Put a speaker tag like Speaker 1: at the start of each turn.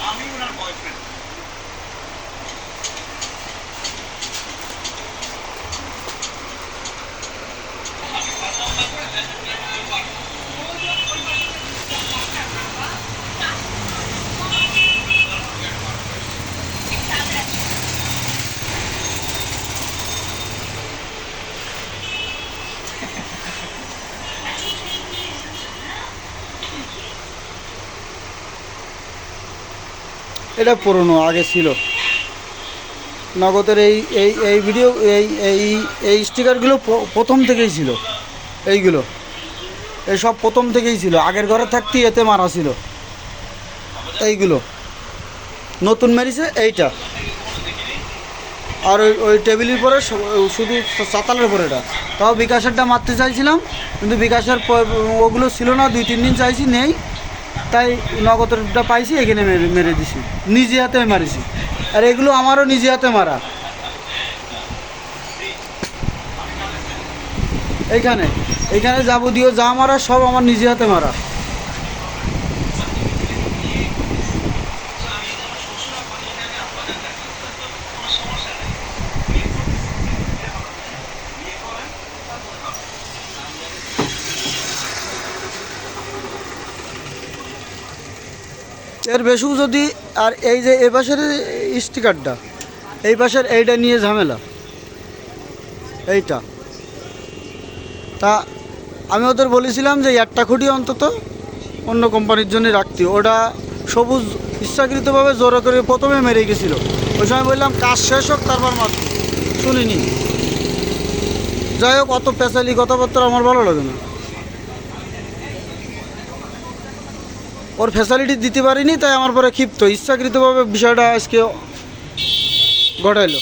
Speaker 1: আমি ওনার বয়ফ্রেন্ড।
Speaker 2: এটা পুরনো, আগে ছিল নগদের। এই এই এই ভিডিও এই এই এই স্টিকারগুলো প্রথম থেকেই ছিল। এইগুলো এই সব প্রথম থেকেই ছিল, আগের ঘরে থাকতেই এতে মারা ছিল। এইগুলো নতুন মেরেছে এইটা, আর ওই ওই টেবিলের পরে শুধু চাতালের পরে এটা। তাও বিকাশেরটা মারতে চাইছিলাম, কিন্তু বিকাশের ওগুলো ছিল না, 2-3 দিন চাইছি নেই, তাই নগদটা পাইছি, এখানে মেরে মেরে দিছি, নিজে হাতে মারিছি। আর এগুলো আমারও নিজে হাতে মারা। এইখানে এইখানে যাবতীয় যা মারা সব আমার নিজে হাতে মারা। এর বেশিও যদি, আর এই যে এ পাশের স্টিকারটা, এই পাশের এইটা নিয়ে ঝামেলা, এইটা। তা আমি ওদের বলেছিলাম যে একটা খুঁটি অন্তত অন্য কোম্পানির জন্য রাখতে। ওটা সবুজ ইচ্ছাকৃতভাবে জোরে করে প্রথমে মেরে গেছিলো। ওই সময় বললাম কাজ শেষ হোক তারপর মাত্র, শুনিনি। যাই হোক, অত পেঁচালি কথাবার্তা আমার ভালো লাগে না। ওর ফ্যাসিলিটি দিতে পারিনি, তাই আমার পরে ক্ষিপ্ত, ইচ্ছাকৃতভাবে বিষয়টা আজকে ঘটাইলো।